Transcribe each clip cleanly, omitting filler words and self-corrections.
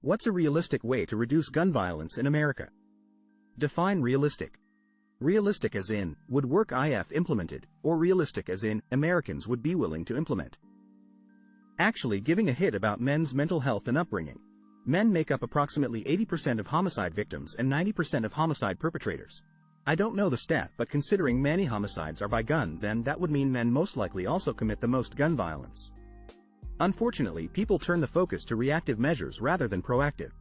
What's a realistic way to reduce gun violence in America? Define realistic. Realistic as in, would work if implemented, or realistic as in, Americans would be willing to implement. Actually giving a hit about men's mental health and upbringing. Men make up approximately 80% of homicide victims and 90% of homicide perpetrators. I don't know the stat, but considering many homicides are by gun, then that would mean men most likely also commit the most gun violence. Unfortunately, people turn the focus to reactive measures rather than proactive.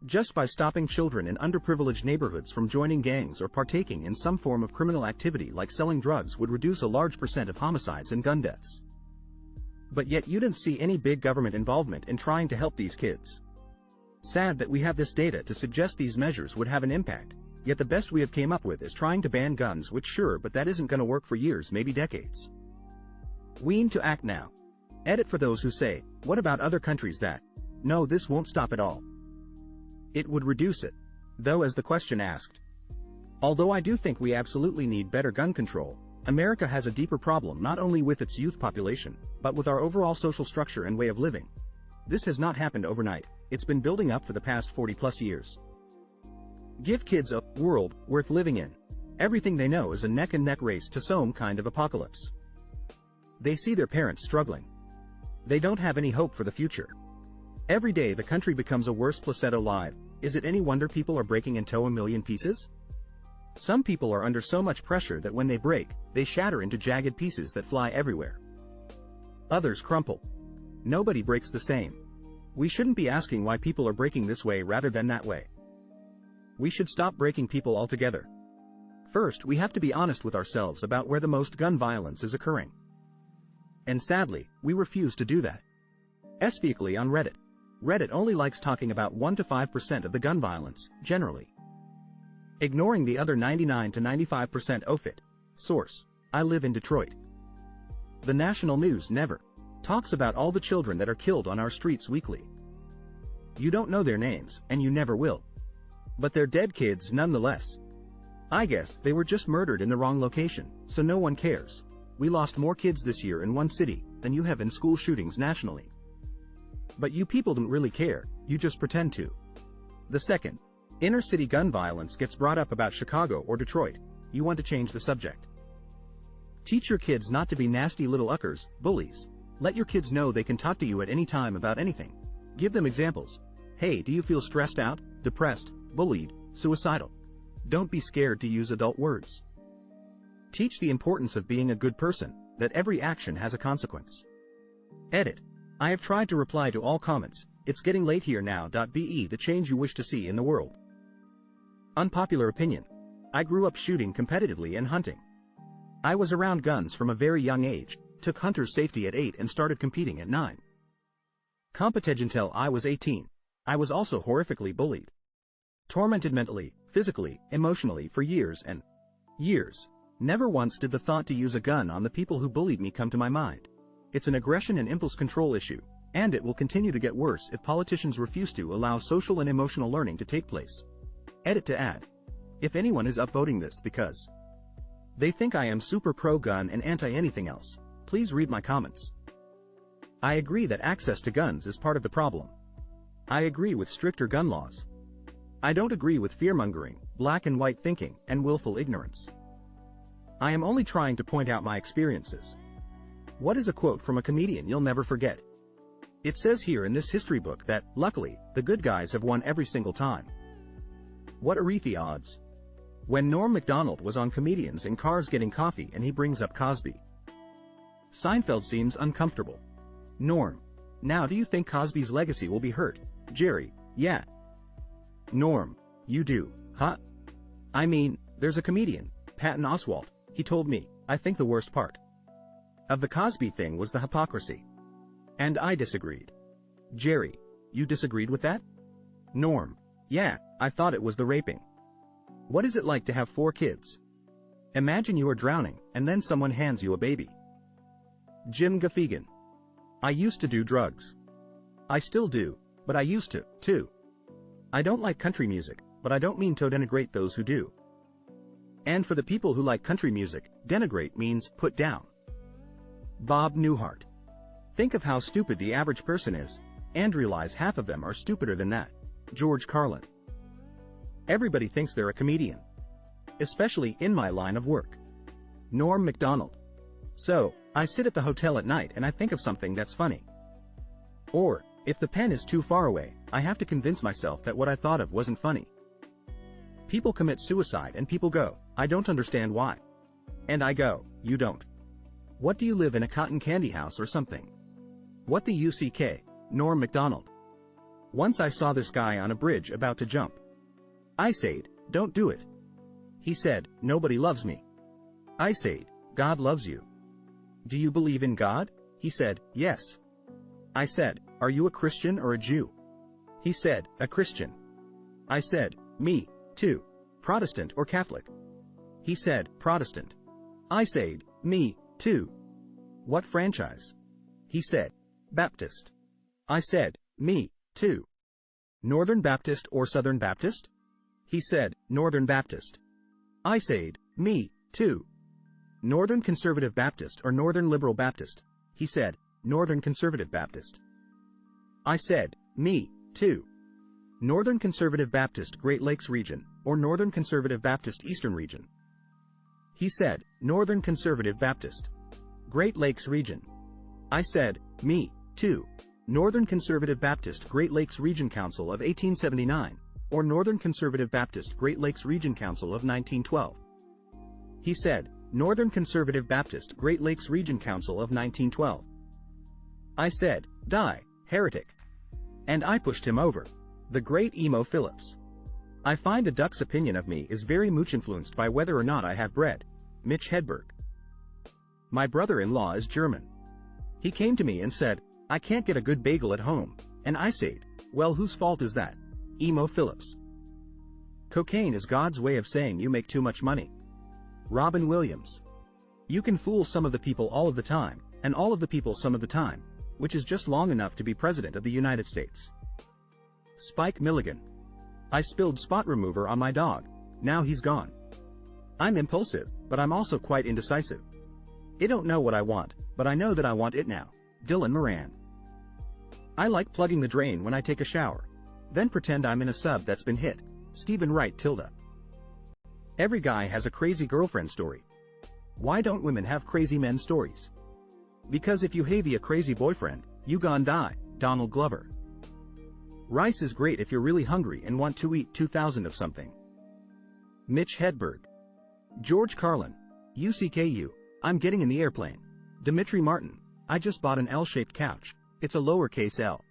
Just by stopping children in underprivileged neighborhoods from joining gangs or partaking in some form of criminal activity like selling drugs would reduce a large percent of homicides and gun deaths. But yet you didn't see any big government involvement in trying to help these kids. Sad that we have this data to suggest these measures would have an impact, yet the best we have came up with is trying to ban guns, which sure, but that isn't gonna work for years, maybe decades. We need to act now. Edit for those who say, what about other countries that? No, this won't stop it all. It would reduce it. Though, as the question asked. Although I do think we absolutely need better gun control, America has a deeper problem not only with its youth population, but with our overall social structure and way of living. This has not happened overnight, it's been building up for the past 40+ years. Give kids a world worth living in. Everything they know is a neck-and-neck race to some kind of apocalypse. They see their parents struggling. They don't have any hope for the future. Every day the country becomes a worse placebo live. Is it any wonder people are breaking into a million pieces? Some people are under so much pressure that when they break, they shatter into jagged pieces that fly everywhere. Others crumple. Nobody breaks the same. We shouldn't be asking why people are breaking this way rather than that way. We should stop breaking people altogether. First, we have to be honest with ourselves about where the most gun violence is occurring. And sadly, we refuse to do that. Especially on Reddit. Reddit only likes talking about 1 to 5% of the gun violence, generally. Ignoring the other 99 to 95% of it. Source: I live in Detroit. The national news never talks about all the children that are killed on our streets weekly. You don't know their names, and you never will. But they're dead kids nonetheless. I guess they were just murdered in the wrong location, so no one cares. We lost more kids this year in one city than you have in school shootings nationally. But you people don't really care, you just pretend to. The second inner city gun violence gets brought up about Chicago or Detroit, you want to change the subject. Teach your kids not to be nasty little uckers, bullies. Let your kids know they can talk to you at any time about anything. Give them examples. Hey, do you feel stressed out, depressed, bullied, suicidal? Don't be scared to use adult words. Teach the importance of being a good person, that every action has a consequence. Edit. I have tried to reply to all comments, it's getting late here now. Be the change you wish to see in the world. Unpopular opinion. I grew up shooting competitively and hunting. I was around guns from a very young age, took hunter's safety at 8 and started competing at 9. Competed until I was 18. I was also horrifically bullied. Tormented mentally, physically, emotionally for years and years. Never once did the thought to use a gun on the people who bullied me come to my mind. It's an aggression and impulse control issue, and it will continue to get worse if politicians refuse to allow social and emotional learning to take place. Edit to add. If anyone is upvoting this because they think I am super pro-gun and anti-anything else, please read my comments. I agree that access to guns is part of the problem. I agree with stricter gun laws. I don't agree with fear-mongering, black and white thinking, and willful ignorance. I am only trying to point out my experiences. What is a quote from a comedian you'll never forget? It says here in this history book that, luckily, the good guys have won every single time. What are the odds? When Norm Macdonald was on Comedians in Cars Getting Coffee and he brings up Cosby. Seinfeld seems uncomfortable. Norm: now do you think Cosby's legacy will be hurt? Jerry: yeah. Norm: you do, huh? I mean, there's a comedian, Patton Oswalt, he told me, I think the worst part of the Cosby thing was the hypocrisy. And I disagreed. Jerry: you disagreed with that? Norm: yeah, I thought it was the raping. What is it like to have 4 kids? Imagine you are drowning, and then someone hands you a baby. Jim Gaffigan: I used to do drugs. I still do, but I used to, too. I don't like country music, but I don't mean to denigrate those who do. And for the people who like country music, denigrate means put down. Bob Newhart: think of how stupid the average person is. and realize half of them are stupider than that. George Carlin. Everybody thinks they're a comedian. Especially in my line of work. Norm Macdonald. So, I sit at the hotel at night and I think of something that's funny. Or, if the pen is too far away, I have to convince myself that what I thought of wasn't funny. People commit suicide and people go, I don't understand why. And I go, you don't. What do you live in a cotton candy house or something? What the UCK, Norm Macdonald. Once I saw this guy on a bridge about to jump. I said, don't do it. He said, nobody loves me. I said, God loves you. Do you believe in God? He said, yes. I said, are you a Christian or a Jew? He said, a Christian. I said, me, too. Protestant or Catholic? He said, Protestant. I said, me, too. What franchise? He said, Baptist. I said, me, too. Northern Baptist or Southern Baptist? He said, Northern Baptist. I said, me, too. Northern Conservative Baptist or Northern Liberal Baptist? He said, Northern Conservative Baptist. I said, me, too. Northern Conservative Baptist Great Lakes Region or Northern Conservative Baptist Eastern Region? He said, Northern Conservative Baptist. Great Lakes Region. I said, me, too. Northern Conservative Baptist Great Lakes Region Council of 1879 or Northern Conservative Baptist Great Lakes Region Council of 1912? He said, Northern Conservative Baptist Great Lakes Region Council of 1912. I said, die, heretic. And I pushed him over. The great Emo Phillips. I find a duck's opinion of me is very much influenced by whether or not I have bread. Mitch Hedberg. My brother-in-law is German. He came to me and said, I can't get a good bagel at home, and I said, well, whose fault is that? Emo Phillips. Cocaine is God's way of saying you make too much money. Robin Williams. You can fool some of the people all of the time, and all of the people some of the time, which is just long enough to be President of the United States. Spike Milligan. I spilled spot remover on my dog, now he's gone. I'm impulsive, but I'm also quite indecisive. I don't know what I want, but I know that I want it now. Dylan Moran. I like plugging the drain when I take a shower. Then pretend I'm in a sub that's been hit. Stephen Wright tilde. Every guy has a crazy girlfriend story. Why don't women have crazy men stories? Because if you have a crazy boyfriend, you gon' die. Donald Glover. Rice is great if you're really hungry and want to eat 2,000 of something. Mitch Hedberg. George Carlin. UCKU. I'm getting in the airplane. Dimitri Martin. I just bought an L-shaped couch. It's a lowercase L.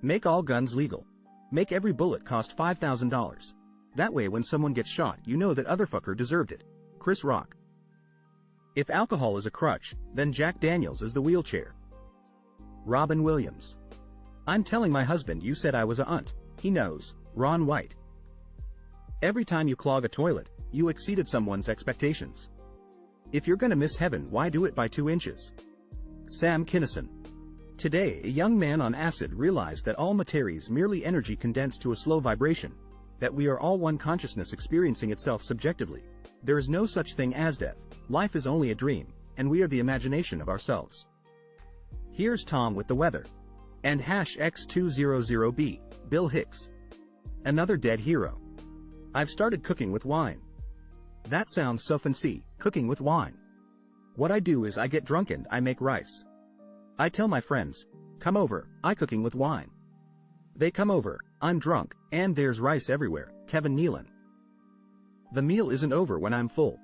Make all guns legal. Make every bullet cost $5,000. That way when someone gets shot you know that other fucker deserved it. Chris Rock. If alcohol is a crutch, then Jack Daniels is the wheelchair. Robin Williams. I'm telling my husband you said I was a unt. He knows. Ron White. Every time you clog a toilet, you exceeded someone's expectations. If you're gonna miss heaven, why do it by 2 inches? Sam Kinison. Today a young man on acid realized that all matter is merely energy condensed to a slow vibration, that we are all one consciousness experiencing itself subjectively. There is no such thing as death, life is only a dream, and we are the imagination of ourselves. Here's Tom with the weather. And #X200B, Bill Hicks. Another dead hero. I've started cooking with wine. That sounds so fancy, cooking with wine. What I do is I get drunk and I make rice. I tell my friends, come over, I cooking with wine. They come over, I'm drunk, and there's rice everywhere. Kevin Nealon. The meal isn't over when I'm full.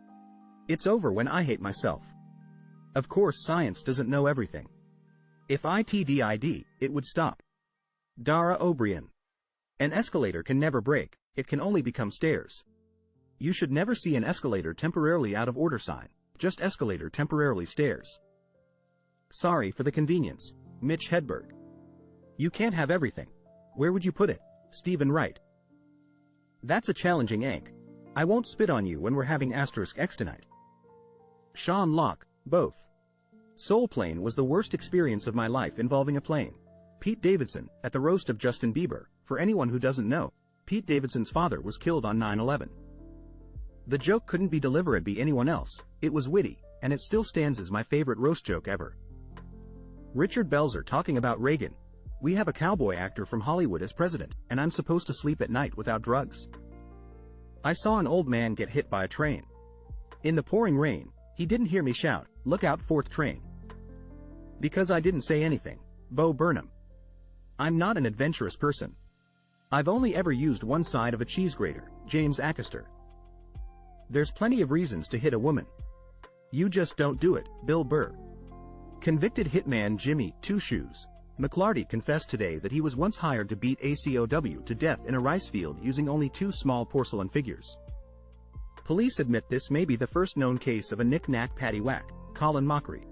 It's over when I hate myself. Of course science doesn't know everything. If I TDID, it would stop. Dara O'Brien. An escalator can never break, it can only become stairs. You should never see an escalator temporarily out of order sign, just escalator temporarily stairs. Sorry for the convenience. Mitch Hedberg. You can't have everything. Where would you put it? Stephen Wright. That's a challenging ank. I won't spit on you when we're having *X tonight. Sean Locke, both. Soul Plane was the worst experience of my life involving a plane. Pete Davidson, at the roast of Justin Bieber. For anyone who doesn't know, Pete Davidson's father was killed on 9/11. The joke couldn't be delivered by anyone else, it was witty, and it still stands as my favorite roast joke ever. Richard Belzer talking about Reagan. We have a cowboy actor from Hollywood as president, and I'm supposed to sleep at night without drugs. I saw an old man get hit by a train. In the pouring rain, he didn't hear me shout, "Look out, fourth train." Because I didn't say anything. Bo Burnham. I'm not an adventurous person. I've only ever used one side of a cheese grater. James Acaster. There's plenty of reasons to hit a woman. You just don't do it. Bill Burr. Convicted hitman Jimmy Two Shoes McLarty confessed today that he was once hired to beat ACOW to death in a rice field using only 2 small porcelain figures. Police admit this may be the first known case of a knick-knack paddywhack. Colin Mockery.